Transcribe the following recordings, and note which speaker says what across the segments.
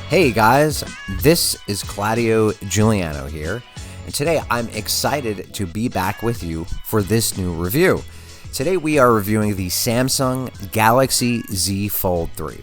Speaker 1: Hey guys, this is Claudio Giuliano here, and today I'm excited to be back with you for this new review. Today we are reviewing the Samsung Galaxy Z Fold 3.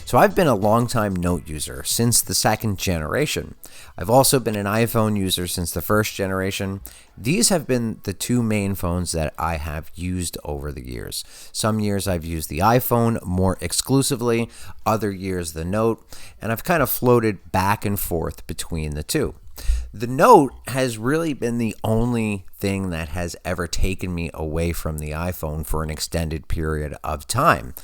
Speaker 1: So I've been a longtime Note user since the second generation. I've also been an iPhone user since the first generation. These have been the two main phones that I have used over the years. Some years I've used the iPhone more exclusively, other years the Note, and I've kind of floated back and forth between the two. The Note has really been the only thing that has ever taken me away from the iPhone for an extended period of time.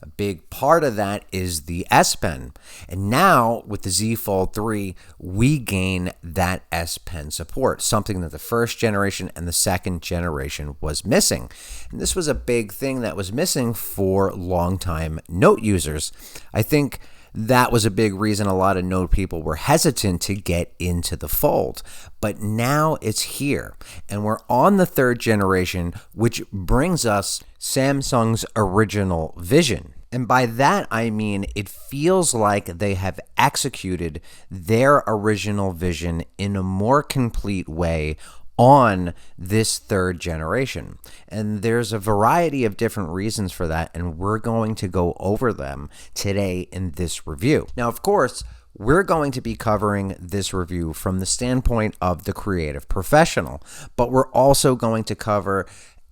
Speaker 1: A big part of that is the S Pen. And now with the Z Fold 3, we gain that S Pen support, something that the first generation and the second generation was missing. And this was a big thing that was missing for longtime Note users. I think that was a big reason a lot of Note people were hesitant to get into the Fold. But now it's here, and we're on the third generation, which brings us Samsung's original vision. And by that, I mean it feels like they have executed their original vision in a more complete way on this third generation. And there's a variety of different reasons for that, and we're going to go over them today in this review. Now, of course, we're going to be covering this review from the standpoint of the creative professional, but we're also going to cover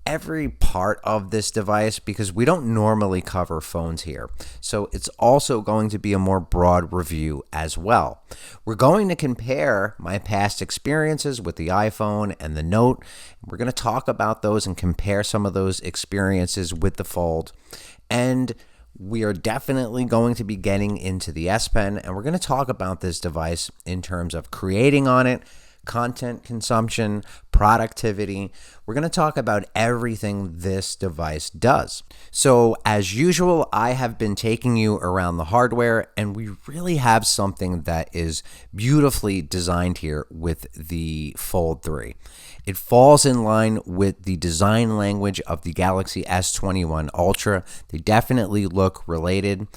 Speaker 1: every part of this device because we don't normally cover phones here. So it's also going to be a more broad review as well. We're going to compare my past experiences with the iPhone and the Note. We're going to talk about those and compare some of those experiences with the Fold. And we are definitely going to be getting into the S Pen, and we're going to talk about this device in terms of creating on it, content consumption, productivity. We're going to talk about everything this device does. So as usual, I have been taking you around the hardware, and we really have something that is beautifully designed here with the Fold 3. It falls in line with the design language of the Galaxy S21 Ultra. They definitely look related.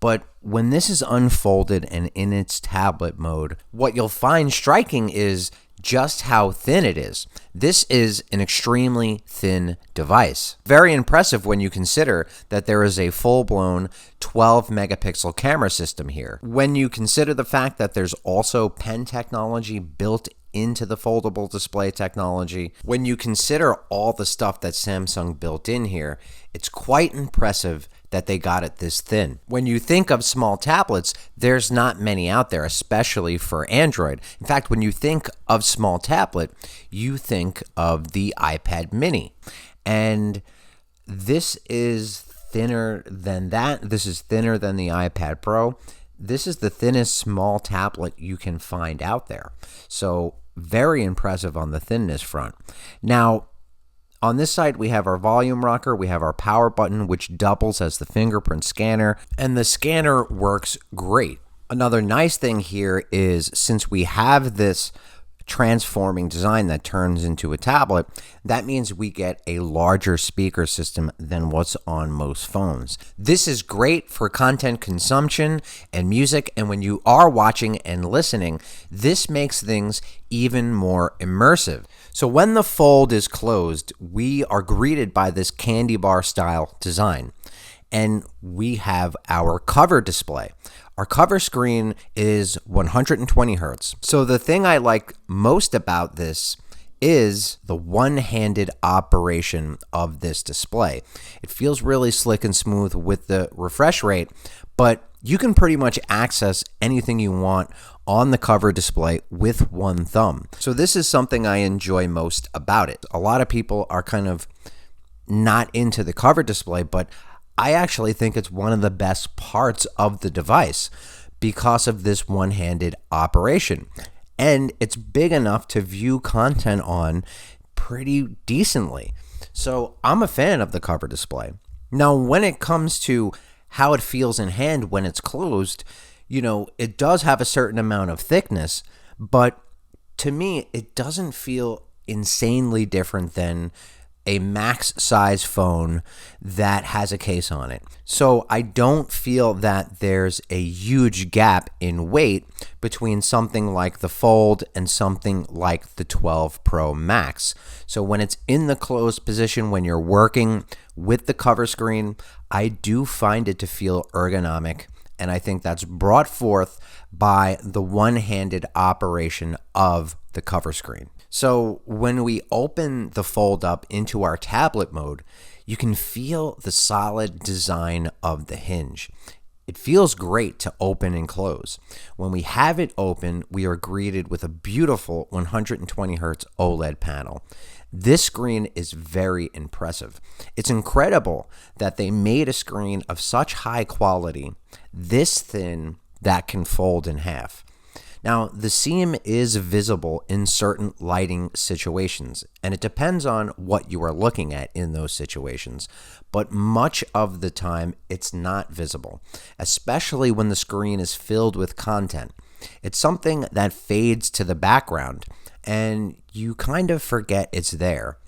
Speaker 1: But when this is unfolded and in its tablet mode, what you'll find striking is just how thin it is. This is an extremely thin device. Very impressive when you consider that there is a full-blown 12-megapixel camera system here. When you consider the fact that there's also pen technology built into the foldable display technology, when you consider all the stuff that Samsung built in here, it's quite impressive that they got it this thin. When you think of small tablets, there's not many out there, especially for Android. In fact, when you think of small tablet, you think of the iPad mini. And this is thinner than that. This is thinner than the iPad Pro. This is the thinnest small tablet you can find out there. So very impressive on the thinness front. Now, on this side, we have our volume rocker, we have our power button, which doubles as the fingerprint scanner, and the scanner works great. Another nice thing here is since we have this transforming design that turns into a tablet, that means we get a larger speaker system than what's on most phones. This is great for content consumption and music, and when you are watching and listening, this makes things even more immersive. So when the Fold is closed, we are greeted by this candy bar style design, and we have our cover display. Our cover screen is 120 hertz. So the thing I like most about this is the one-handed operation of this display. It feels really slick and smooth with the refresh rate, but you can pretty much access anything you want on the cover display with one thumb. So this is something I enjoy most about it. A lot of people are kind of not into the cover display, but I actually think it's one of the best parts of the device because of this one-handed operation. And it's big enough to view content on pretty decently. So I'm a fan of the cover display. Now, when it comes to how it feels in hand when it's closed, it does have a certain amount of thickness, but to me, it doesn't feel insanely different than a max size phone that has a case on it. So I don't feel that there's a huge gap in weight between something like the Fold and something like the 12 Pro Max. So when it's in the closed position, when you're working with the cover screen, I do find it to feel ergonomic. And I think that's brought forth by the one-handed operation of the cover screen. So when we open the Fold up into our tablet mode, you can feel the solid design of the hinge. It feels great to open and close. When we have it open, we are greeted with a beautiful 120 Hz OLED panel. This screen is very impressive. It's incredible that they made a screen of such high quality, this thin, that can fold in half. Now, the seam is visible in certain lighting situations, and it depends on what you are looking at in those situations, but much of the time it's not visible, especially when the screen is filled with content. It's something that fades to the background, and you kind of forget it's there.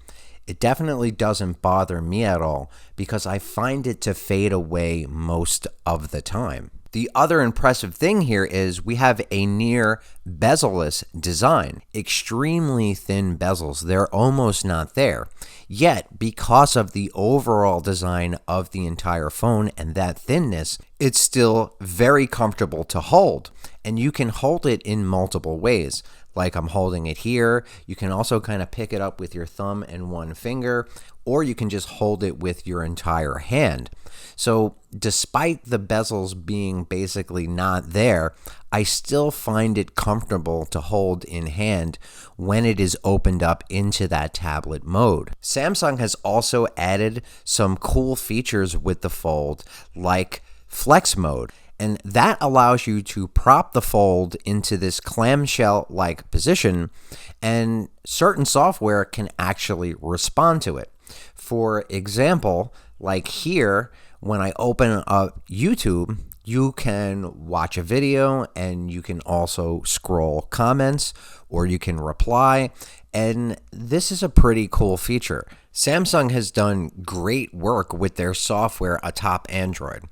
Speaker 1: It definitely doesn't bother me at all because I find it to fade away most of the time. The other impressive thing here is we have a near bezel-less design. Extremely thin bezels, they're almost not there. Yet, because of the overall design of the entire phone and that thinness, it's still very comfortable to hold. And you can hold it in multiple ways. Like I'm holding it here. You can also kind of pick it up with your thumb and one finger, or you can just hold it with your entire hand. So despite the bezels being basically not there, I still find it comfortable to hold in hand when it is opened up into that tablet mode. Samsung has also added some cool features with the Fold, like Flex Mode. And that allows you to prop the Fold into this clamshell-like position, and certain software can actually respond to it. For example, like here, when I open up YouTube, you can watch a video and you can also scroll comments or you can reply. And this is a pretty cool feature. Samsung has done great work with their software atop Android.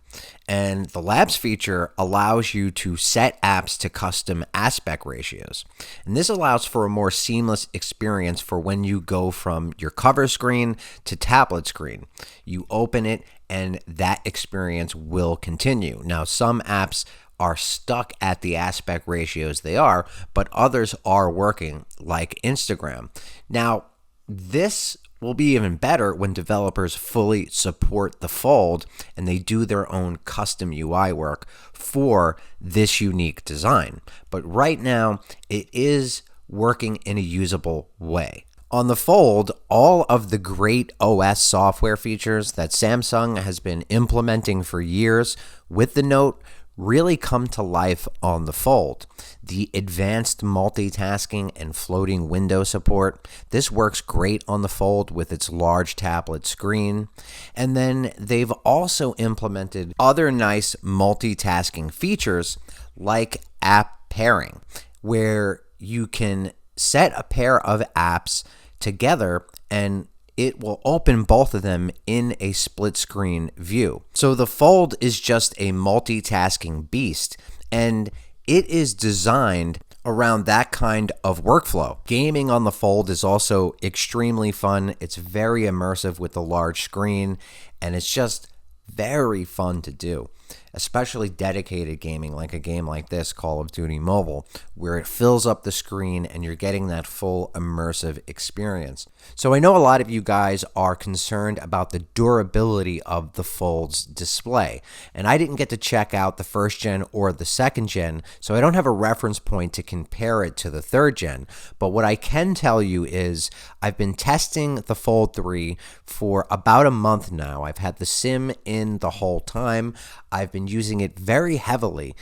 Speaker 1: And the Labs feature allows you to set apps to custom aspect ratios. And this allows for a more seamless experience for when you go from your cover screen to tablet screen. You open it and that experience will continue. Now, some apps are stuck at the aspect ratios they are, but others are working, like Instagram. Now, this will be even better when developers fully support the Fold and they do their own custom UI work for this unique design. But right now, it is working in a usable way. On the Fold, all of the great OS software features that Samsung has been implementing for years with the Note really come to life on the Fold. The advanced multitasking and floating window support, this works great on the Fold with its large tablet screen. And then they've also implemented other nice multitasking features like app pairing, where you can set a pair of apps together and it will open both of them in a split screen view. So the Fold is just a multitasking beast, and it is designed around that kind of workflow. Gaming on the Fold is also extremely fun. It's very immersive with the large screen, and it's just very fun to do, especially dedicated gaming like a game like this, Call of Duty Mobile, where it fills up the screen and you're getting that full immersive experience. So I know a lot of you guys are concerned about the durability of the Fold's display, and I didn't get to check out the first gen or the second gen, so I don't have a reference point to compare it to the third gen. But what I can tell you is I've been testing the Fold 3 for about a month now. I've had the SIM in the whole time. I've been using it very heavily.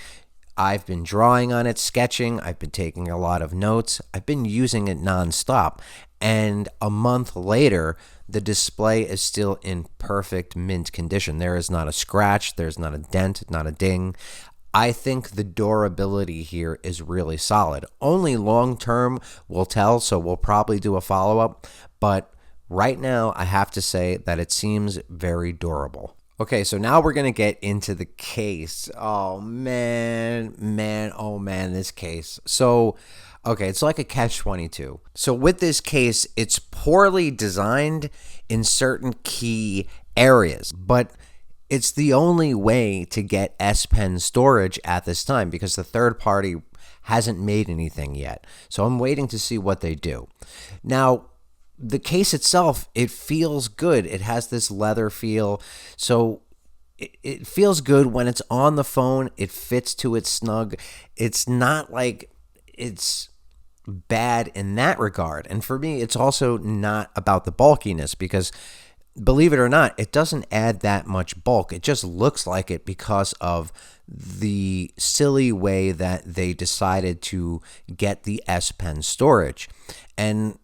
Speaker 1: I've been drawing on it, sketching. I've been taking a lot of notes. I've been using it nonstop. And a month later, the display is still in perfect mint condition. There is not a scratch. There's not a dent, not a ding. I think the durability here is really solid. Only long term will tell, so we'll probably do a follow-up. But Right now, I have to say that it seems very durable. Okay, so now we're going to get into the case. Oh man, this case. So, okay, it's like a catch-22. So with this case, it's poorly designed in certain key areas, but it's the only way to get S Pen storage at this time because the third party hasn't made anything yet. So I'm waiting to see what they do. Now, the case itself, it feels good. It has this leather feel. So it feels good when it's on the phone. It fits to it snug. It's not like it's bad in that regard. And for me, it's also not about the bulkiness because, believe it or not, it doesn't add that much bulk. It just looks like it because of the silly way that they decided to get the S Pen storage. And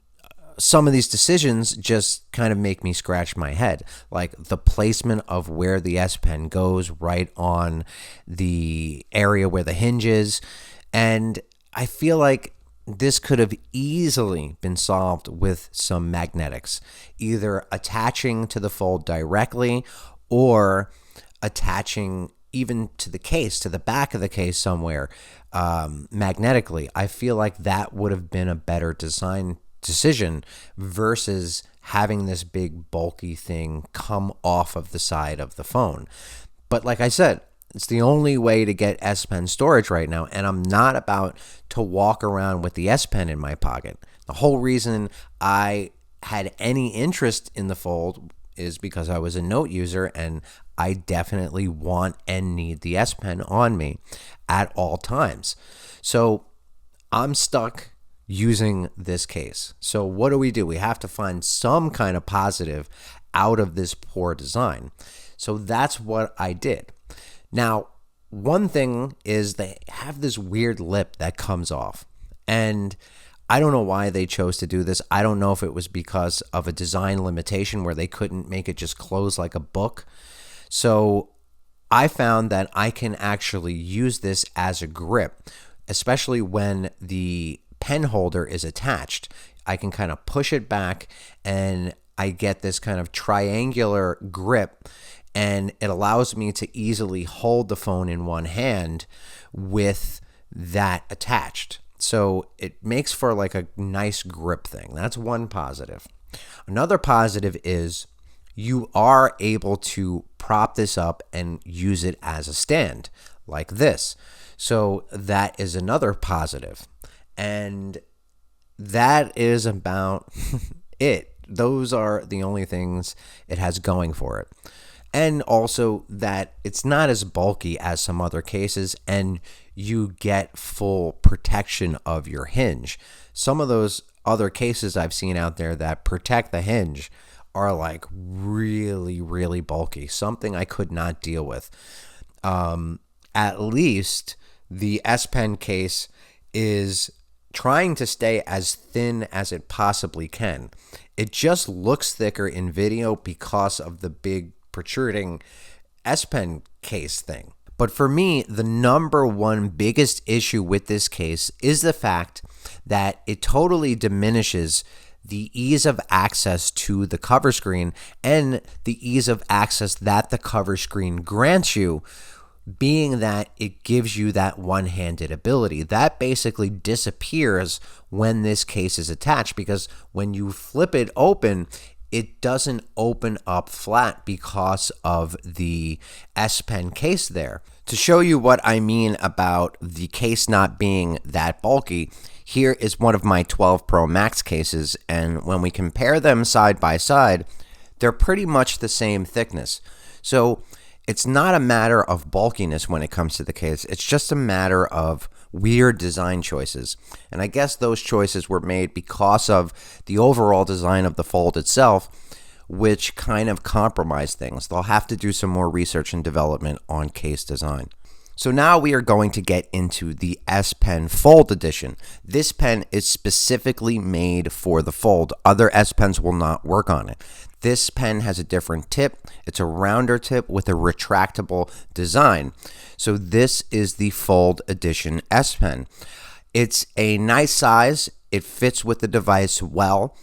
Speaker 1: some of these decisions just kind of make me scratch my head, like the placement of where the S Pen goes right on the area where the hinge is. And I feel like this could have easily been solved with some magnetics, either attaching to the fold directly or attaching even to the case, to the back of the case somewhere, magnetically. I feel like that would have been a better design decision versus having this big bulky thing come off of the side of the phone. But like I said, it's the only way to get S Pen storage right now, and I'm not about to walk around with the S Pen in my pocket. The whole reason I had any interest in the Fold is because I was a Note user, and I definitely want and need the S Pen on me at all times. So I'm stuck using this case. So what do? We have to find some kind of positive out of this poor design. So that's what I did. Now, one thing is they have this weird lip that comes off, and I don't know why they chose to do this. I don't know if it was because of a design limitation where they couldn't make it just close like a book. So I found that I can actually use this as a grip, especially when the pen holder is attached. I can kind of push it back and I get this kind of triangular grip, and it allows me to easily hold the phone in one hand with that attached. So it makes for like a nice grip thing. That's one positive. Another positive is you are able to prop this up and use it as a stand like this. So that is another positive. And that is about it. Those are the only things it has going for it. And also that it's not as bulky as some other cases, and you get full protection of your hinge. Some of those other cases I've seen out there that protect the hinge are like really, really bulky, something I could not deal with. At least the S Pen case is trying to stay as thin as it possibly can. It just looks thicker in video because of the big protruding S Pen case thing. But for me, the number one biggest issue with this case is the fact that it totally diminishes the ease of access to the cover screen and the ease of access that the cover screen grants you, being that it gives you that one-handed ability. That basically disappears when this case is attached, because when you flip it open, it doesn't open up flat because of the S Pen case there. To show you what I mean about the case not being that bulky, here is one of my 12 Pro Max cases, and when we compare them side by side, they're pretty much the same thickness. So it's not a matter of bulkiness when it comes to the case. It's just a matter of weird design choices. And I guess those choices were made because of the overall design of the Fold itself, which kind of compromised things. They'll have to do some more research and development on case design. So now we are going to get into the S Pen Fold Edition. This pen is specifically made for the Fold. Other S Pens will not work on it. This pen has a different tip. It's a rounder tip with a retractable design. So this is the Fold Edition S Pen. It's a nice size. It fits with the device well.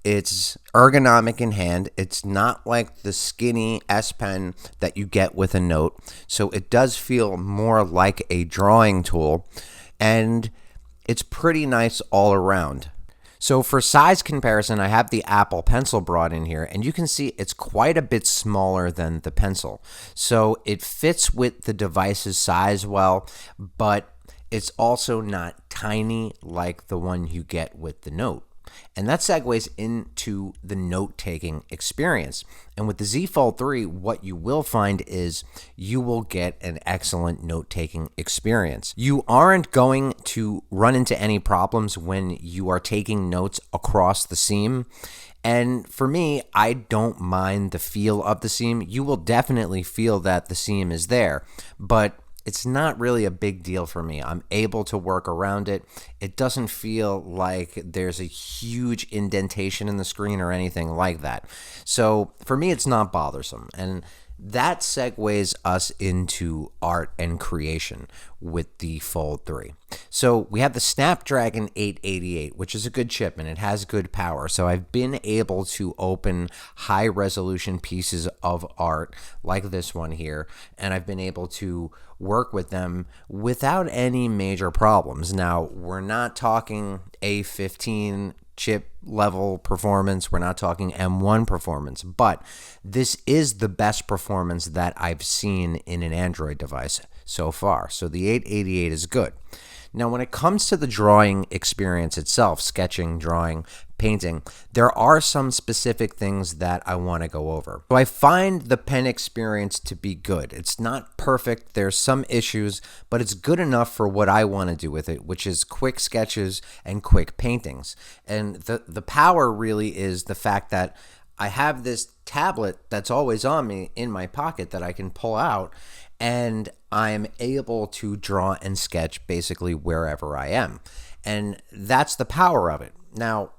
Speaker 1: It's ergonomic in hand. It's not like the skinny S Pen that you get with a Note. So it does feel more like a drawing tool, and it's pretty nice all around. So for size comparison, I have the Apple Pencil brought in here, and you can see it's quite a bit smaller than the Pencil. So it fits with the device's size well, but it's also not tiny like the one you get with the Note. And that segues into the note-taking experience. And with the Z Fold 3, what you will find is you will get an excellent note-taking experience. You aren't going to run into any problems when you are taking notes across the seam. And for me, I don't mind the feel of the seam. You will definitely feel that the seam is there, but it's not really a big deal for me. I'm able to work around it. It doesn't feel like there's a huge indentation in the screen or anything like that. So for me, it's not bothersome. And that segues us into art and creation with the Fold 3. So we have the Snapdragon 888, which is a good chip and it has good power. So I've been able to open high resolution pieces of art like this one here, and I've been able to work with them without any major problems. Now, we're not talking A15 chip level performance. We're not talking M1 performance, but this is the best performance that I've seen in an Android device so far. So the 888 is good. Now, when it comes to the drawing experience itself, sketching, drawing, painting, there are some specific things that I want to go over. So I find the pen experience to be good. It's not perfect. There's some issues, but it's good enough for what I want to do with it, which is quick sketches and quick paintings. And the power really is the fact that I have this tablet that's always on me in my pocket that I can pull out, and I'm able to draw and sketch basically wherever I am. And that's the power of it. Now,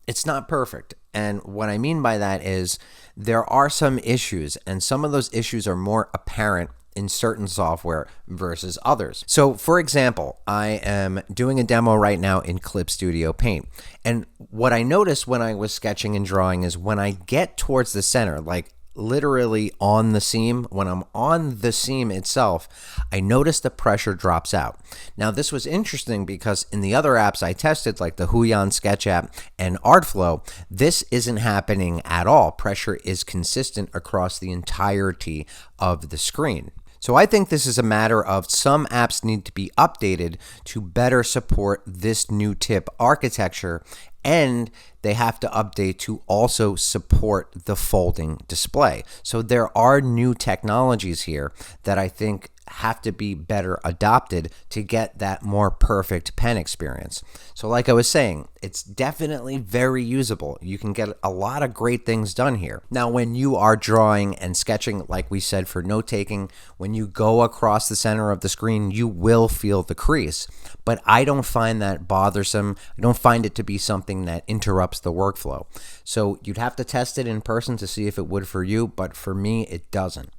Speaker 1: it's not perfect. And what I mean by that is there are some issues, and some of those issues are more apparent in certain software versus others. So for example, I am doing a demo right now in Clip Studio Paint. And what I noticed when I was sketching and drawing is when I get towards the center, like literally on the seam, when I'm on the seam itself, I notice the pressure drops out. Now, this was interesting because in the other apps I tested, like the Huion Sketch app and Artflow, this isn't happening at all. Pressure is consistent across the entirety of the screen. So I think this is a matter of some apps need to be updated to better support this new tip architecture, and they have to update to also support the folding display. So there are new technologies here that I think have to be better adopted to get that more perfect pen experience. So like I was saying, it's definitely very usable. You can get a lot of great things done here. Now, when you are drawing and sketching, like we said for note-taking, when you go across the center of the screen, you will feel the crease. But I don't find that bothersome. I don't find it to be something that interrupts the workflow. So you'd have to test it in person to see if it would for you, but for me, it doesn't.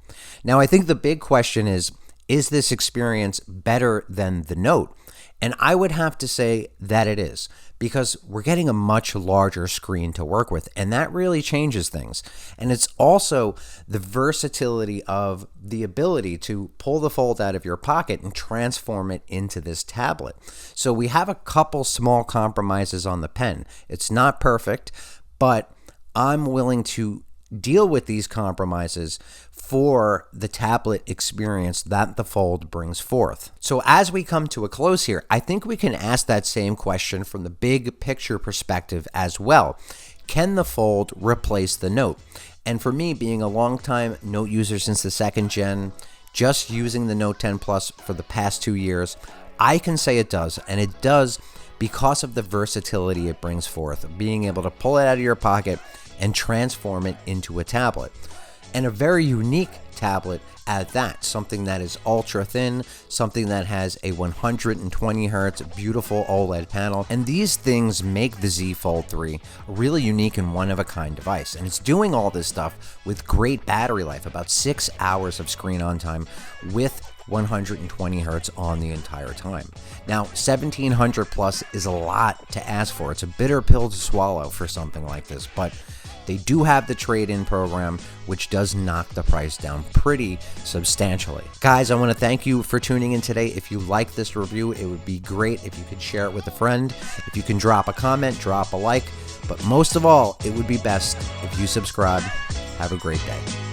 Speaker 1: Now, I think the big question is this experience better than the Note? And I would have to say that it is, because we're getting a much larger screen to work with, and that really changes things. And it's also the versatility of the ability to pull the Fold out of your pocket and transform it into this tablet. So we have a couple small compromises on the pen. It's not perfect, but I'm willing to deal with these compromises for the tablet experience that the Fold brings forth. So as we come to a close here, I think we can ask that same question from the big picture perspective as well. Can the Fold replace the Note? And for me, being a longtime Note user since the second gen, just using the Note 10 Plus for the past 2 years, I can say it does, and it does because of the versatility it brings forth, being able to pull it out of your pocket and transform it into a tablet. And a very unique tablet at that, something that is ultra thin, something that has a 120 hertz beautiful OLED panel. And these things make the Z Fold 3 a really unique and one-of-a-kind device. And it's doing all this stuff with great battery life, about 6 hours of screen on time with 120 hertz on the entire time. Now, 1700 plus is a lot to ask for. It's a bitter pill to swallow for something like this, but they do have the trade-in program, which does knock the price down pretty substantially. Guys, I want to thank you for tuning in today. If you like this review, it would be great if you could share it with a friend. If you can drop a comment, drop a like, but most of all, it would be best if you subscribe. Have a great day.